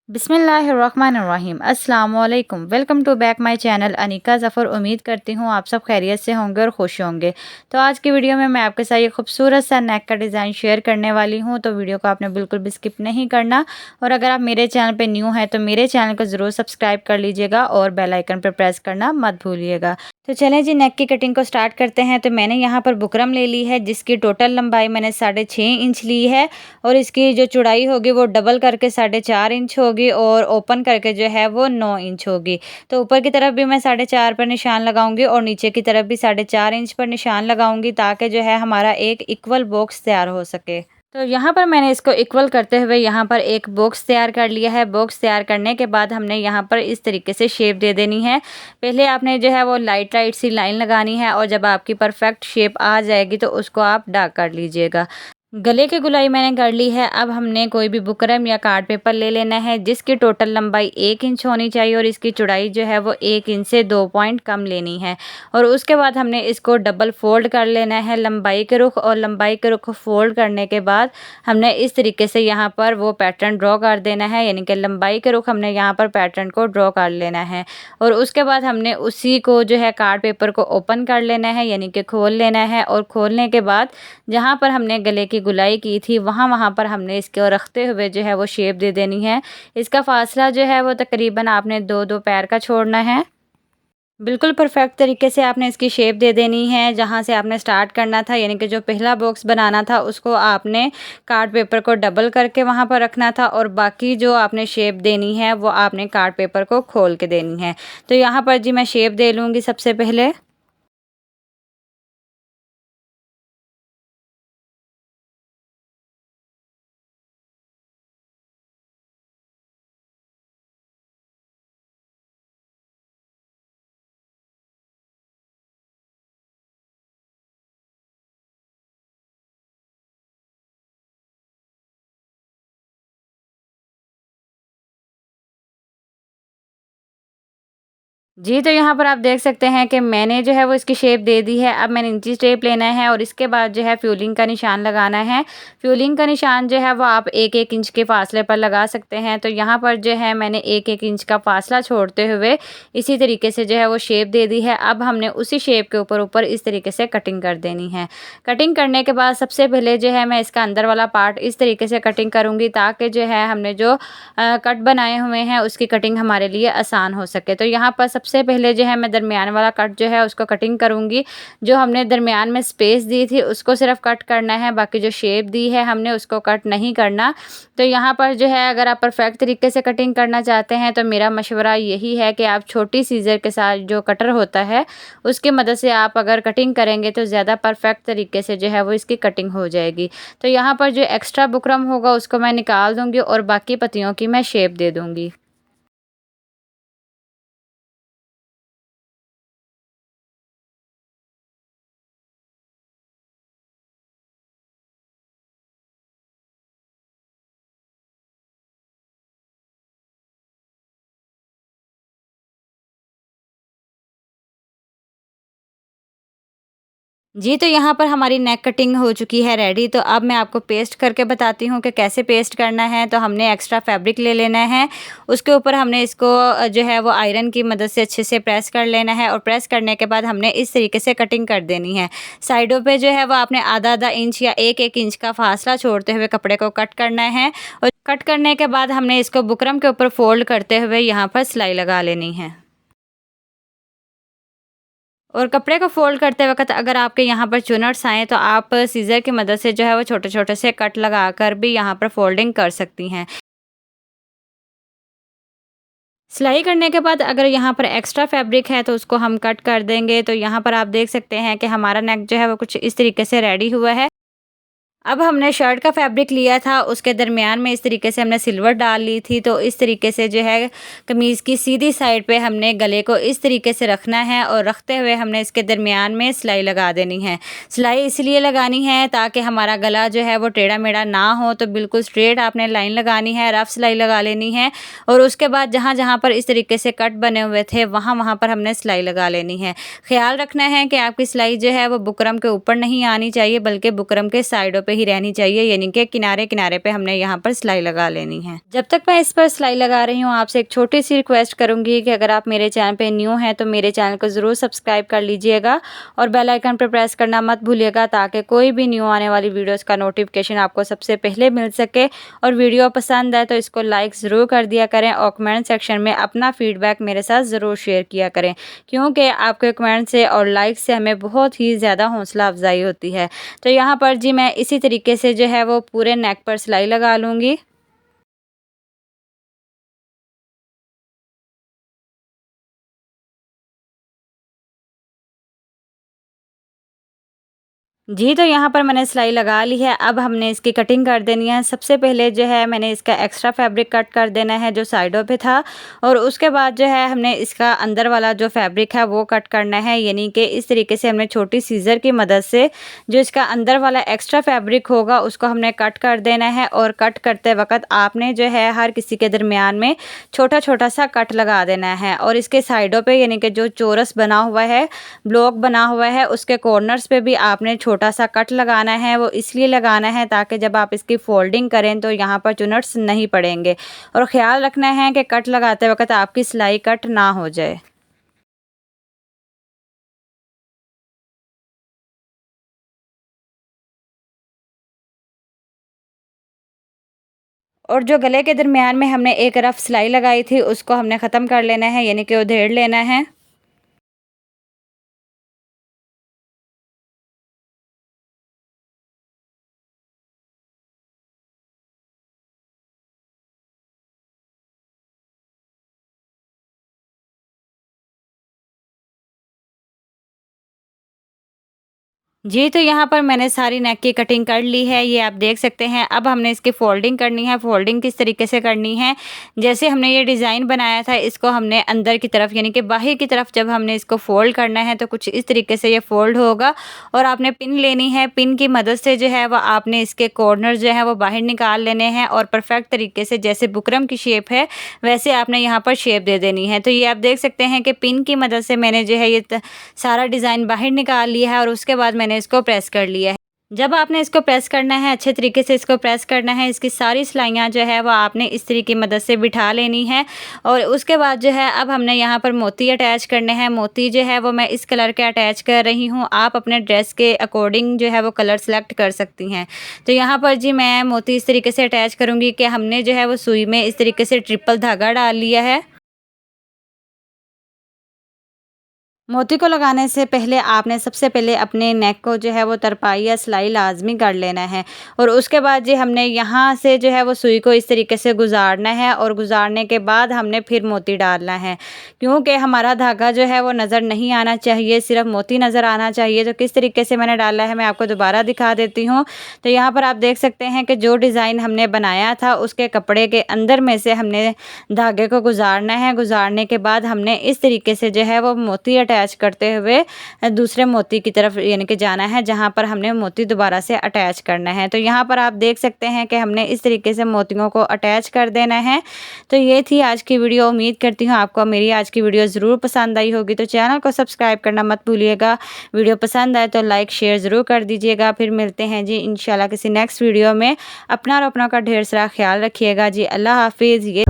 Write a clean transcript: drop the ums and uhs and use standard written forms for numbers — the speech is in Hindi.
बिस्मिल्लाहिर्रहमानिर्रहीम अस्सलाम वालेकुम। Welcome to back my channel Anika Zafar. उम्मीद करती हूँ आप सब खैरियत से होंगे और खुश होंगे। तो आज की वीडियो में मैं आपके साथ ये खूबसूरत सा नेक का डिज़ाइन शेयर करने वाली हूँ, तो वीडियो को आपने बिल्कुल भी स्किप नहीं करना। और अगर आप मेरे चैनल पे न्यू हैं तो मेरे चैनल को ज़रूर सब्सक्राइब कर लीजिएगा और बेल आइकन पर प्रेस करना मत भूलिएगा। तो चलें जी, नेक की कटिंग को स्टार्ट करते हैं। तो मैंने यहाँ पर बुकरम ले ली है, जिसकी टोटल लंबाई मैंने 6.5 इंच ली है और इसकी जो चौड़ाई होगी वो डबल करके 4.5 इंच होगी और ओपन करके जो है वो 9 इंच होगी। तो ऊपर की तरफ भी मैं 4.5 पर निशान लगाऊंगी और नीचे की तरफ भी 4.5 इंच पर निशान लगाऊंगी, ताकि जो है हमारा एक इक्वल बॉक्स तैयार हो सके। तो यहाँ पर मैंने इसको इक्वल करते हुए यहाँ पर एक बॉक्स तैयार कर लिया है। बॉक्स तैयार करने के बाद हमने यहाँ पर इस तरीके से शेप दे देनी है। पहले आपने जो है वो लाइट लाइट सी लाइन लगानी है और जब आपकी परफेक्ट शेप आ जाएगी तो उसको आप डार्क कर लीजिएगा। गले की गुलाई मैंने कर ली है। अब हमने कोई भी बुकरम या कार्ड पेपर ले लेना है, जिसकी टोटल लंबाई 1 इंच होनी चाहिए और इसकी चौड़ाई जो है वो 1 इंच से 2 पॉइंट कम लेनी है। और उसके बाद हमने इसको डबल फोल्ड कर लेना है लंबाई के रुख, और लंबाई के रुख फोल्ड करने के बाद हमने इस तरीके से यहाँ पर वो पैटर्न ड्रॉ कर देना है, यानी कि लंबाई के रुख हमने यहाँ पर पैटर्न को ड्रॉ कर लेना है। और उसके बाद हमने उसी को जो है कार्ड पेपर को ओपन कर लेना है, यानी कि खोल लेना है। और खोलने के बाद जहाँ पर हमने गले की गुलाई की थी वहाँ पर हमने इसको रखते हुए जो है वो शेप दे देनी है। इसका फासला जो है वो तकरीबन आपने 2-2 पैर का छोड़ना है। बिल्कुल परफेक्ट तरीके से आपने इसकी शेप दे देनी है। जहाँ से आपने स्टार्ट करना था, यानी कि जो पहला बॉक्स बनाना था उसको आपने कार्ड पेपर को डबल करके वहाँ पर रखना था और बाकी जो आपने शेप देनी है वो आपने कार्ड पेपर को खोल के देनी है। तो यहाँ पर जी मैं शेप दे लूँगी सबसे पहले। जी, तो यहाँ पर आप देख सकते हैं कि मैंने जो है वो इसकी शेप दे दी है। अब मैंने इंची टेप लेना है और इसके बाद जो है फ्यूलिंग का निशान लगाना है। फ्यूलिंग का निशान जो है वो आप 1-1 इंच के फासले पर लगा सकते हैं। तो यहाँ पर जो है मैंने 1-1 इंच का फासला छोड़ते हुए इसी तरीके से जो है वो शेप दे दी है। अब हमने उसी शेप के ऊपर इस तरीके से कटिंग कर देनी है। कटिंग करने के बाद सबसे पहले जो है मैं इसका अंदर वाला पार्ट इस तरीके से कटिंग करूँगी, ताकि जो है हमने जो कट बनाए हुए हैं उसकी कटिंग हमारे लिए आसान हो सके। तो यहाँ पर सबसे पहले जो है मैं दरमियान वाला कट जो है उसको कटिंग करूँगी। जो हमने दरमियान में स्पेस दी थी उसको सिर्फ कट करना है, बाकी जो शेप दी है हमने उसको कट नहीं करना। तो यहाँ पर जो है अगर आप परफेक्ट तरीके से कटिंग करना चाहते हैं तो मेरा मशवरा यही है कि आप छोटी सीज़र के साथ जो कटर होता है उसकी मदद से आप अगर कटिंग करेंगे तो ज़्यादा परफेक्ट तरीके से जो है वो इसकी कटिंग हो जाएगी। तो यहाँ पर जो एक्स्ट्रा बुकरम होगा उसको मैं निकाल दूँगी और बाकी पत्तियों की मैं शेप दे दूँगी। जी, तो यहाँ पर हमारी नेक कटिंग हो चुकी है रेडी। तो अब मैं आपको पेस्ट करके बताती हूँ कि कैसे पेस्ट करना है। तो हमने एक्स्ट्रा फैब्रिक ले लेना है, उसके ऊपर हमने इसको जो है वो आयरन की मदद से अच्छे से प्रेस कर लेना है और प्रेस करने के बाद हमने इस तरीके से कटिंग कर देनी है। साइडों पे जो है वो आपने आधा-आधा इंच या 1-1 इंच का फासला छोड़ते हुए कपड़े को कट करना है और कट करने के बाद हमने इसको बुकरम के ऊपर फ़ोल्ड करते हुए यहाँ पर सिलाई लगा लेनी है। और कपड़े को फ़ोल्ड करते वक़्त अगर आपके यहाँ पर चुनट्स आएँ तो आप सीज़र की मदद से जो है वो छोटे-छोटे से कट लगाकर भी यहाँ पर फ़ोल्डिंग कर सकती हैं। सिलाई करने के बाद अगर यहाँ पर एक्स्ट्रा फैब्रिक है तो उसको हम कट कर देंगे। तो यहाँ पर आप देख सकते हैं कि हमारा नेक जो है वो कुछ इस तरीके से रेडी हुआ है। अब हमने शर्ट का फैब्रिक लिया था, उसके दरमियान में इस तरीके से हमने सिल्वर डाल ली थी। तो इस तरीके से जो है कमीज़ की सीधी साइड पे हमने गले को इस तरीके से रखना है और रखते हुए हमने इसके दरमियान में सिलाई लगा देनी है। सिलाई इसलिए लगानी है ताकि हमारा गला जो है वो टेढ़ा मेढ़ा ना हो। तो बिल्कुल स्ट्रेट आपने लाइन लगानी है, रफ सिलाई लगा लेनी है और उसके बाद जहाँ जहाँ पर इस तरीके से कट बने हुए थे वहाँ वहाँ पर हमने सिलाई लगा लेनी है। ख्याल रखना है कि आपकी सिलाई जो है वो बुकरम के ऊपर नहीं आनी चाहिए, बल्कि बुकरम के साइडों पे ही रहनी चाहिए, यानी कि किनारे किनारे पे हमने यहाँ पर सिलाई लगा लेनी है। जब तक मैं इस पर सिलाई लगा रही हूँ, आपसे एक छोटी सी रिक्वेस्ट करूँगी कि अगर आप मेरे चैनल पे न्यू हैं तो मेरे चैनल को ज़रूर सब्सक्राइब कर लीजिएगा और बेल आइकन पर प्रेस करना मत भूलिएगा, ताकि कोई भी न्यू आने वाली वीडियोज़ का नोटिफिकेशन आपको सबसे पहले मिल सके। और वीडियो पसंद आए तो इसको लाइक ज़रूर कर दिया करें और कमेंट सेक्शन में अपना फीडबैक मेरे साथ ज़रूर शेयर किया करें, क्योंकि आपके कमेंट से और लाइक से हमें बहुत ही ज़्यादा हौसला अफजाई होती है। तो यहाँ पर जी मैं इसी तरीके से जो है वो पूरे नेक पर सिलाई लगा लूँगी। जी, तो यहाँ पर मैंने सिलाई लगा ली है। अब हमने इसकी कटिंग कर देनी है। सबसे पहले जो है मैंने इसका एक्स्ट्रा फैब्रिक कट कर देना है जो साइडों पे था, और उसके बाद जो है हमने इसका अंदर वाला जो फैब्रिक है वो कट करना है, यानी कि इस तरीके से हमने छोटी सीज़र की मदद से जो इसका अंदर वाला एक्स्ट्रा फैब्रिक होगा उसको हमने कट कर देना है। और कट करते वक़्त आपने जो है हर किसी के दरमियान में छोटा-छोटा सा कट लगा देना है, और इसके साइडों पे यानी कि जो चौरस बना हुआ है, ब्लॉक बना हुआ है, उसके कॉर्नर्स पे भी आपने छोटा सा कट लगाना है। वो इसलिए लगाना है ताकि जब आप इसकी फोल्डिंग करें तो यहाँ पर चुनट्स नहीं पड़ेंगे, और ख़्याल रखना है कि कट लगाते वक्त आपकी सिलाई कट ना हो जाए। और जो गले के दरमियान में हमने एक रफ सिलाई लगाई थी उसको हमने ख़त्म कर लेना है, यानी कि उधेड़ लेना है। जी, तो यहाँ पर मैंने सारी नेक की कटिंग कर ली है, ये आप देख सकते हैं। अब हमने इसकी फ़ोल्डिंग करनी है। फ़ोल्डिंग किस तरीके से करनी है, जैसे हमने ये डिज़ाइन बनाया था इसको हमने अंदर की तरफ यानी कि बाहर की तरफ जब हमने इसको फ़ोल्ड करना है तो कुछ इस तरीके से ये फ़ोल्ड होगा, और आपने पिन लेनी है। पिन की मदद से जो है वो आपने इसके कॉर्नर जो है वो बाहर निकाल लेने हैं, और परफेक्ट तरीके से जैसे बुकरम की शेप है वैसे आपने यहाँ पर शेप दे देनी है। तो ये आप देख सकते हैं कि पिन की मदद से मैंने जो है ये सारा डिज़ाइन बाहर निकाल लिया है, और उसके बाद मैंने इसको प्रेस कर लिया है। जब आपने इसको प्रेस करना है, अच्छे तरीके से इसको प्रेस करना है, इसकी सारी सिलाइयाँ जो है वो आपने इस तरीके की मदद से बिठा लेनी है। और उसके बाद जो है अब हमने यहाँ पर मोती अटैच करने हैं। मोती जो है वो मैं इस कलर के अटैच कर रही हूँ। आप अपने ड्रेस के अकॉर्डिंग जो है वो कलर सेलेक्ट कर सकती हैं। तो यहाँ पर जी मैं मोती इस तरीके से अटैच करूँगी कि हमने जो है वो सुई में इस तरीके से ट्रिपल धागा डाल लिया है। मोती को लगाने से पहले आपने सबसे पहले अपने नेक को जो है वो तरपाई या सिलाई लाजमी कर लेना है, और उसके बाद जी हमने यहाँ से जो है वो सुई को इस तरीके से गुजारना है, और गुजारने के बाद हमने फिर मोती डालना है, क्योंकि हमारा धागा जो है वो नज़र नहीं आना चाहिए, सिर्फ मोती नज़र आना चाहिए। तो किस तरीके से मैंने डाला है मैं आपको दोबारा दिखा देती हूँ। तो यहाँ पर आप देख सकते हैं कि जो डिज़ाइन हमने बनाया था उसके कपड़े के अंदर में से हमने धागे को गुजारना है। गुजारने के बाद हमने इस तरीके से जो है वो मोती अटैच करते हुए दूसरे मोती की तरफ यानी कि जाना है, जहाँ पर हमने मोती दोबारा से अटैच करना है। तो यहाँ पर आप देख सकते हैं कि हमने इस तरीके से मोतियों को अटैच कर देना है। तो ये थी आज की वीडियो। उम्मीद करती हूँ आपको मेरी आज की वीडियो ज़रूर पसंद आई होगी। तो चैनल को सब्सक्राइब करना मत भूलिएगा। वीडियो पसंद आए तो लाइक शेयर ज़रूर कर दीजिएगा। फिर मिलते हैं जी इंशाल्लाह किसी नेक्स्ट वीडियो में। अपना और अपनों का ढेर सारा ख्याल रखिएगा जी। अल्लाह हाफिज़। ये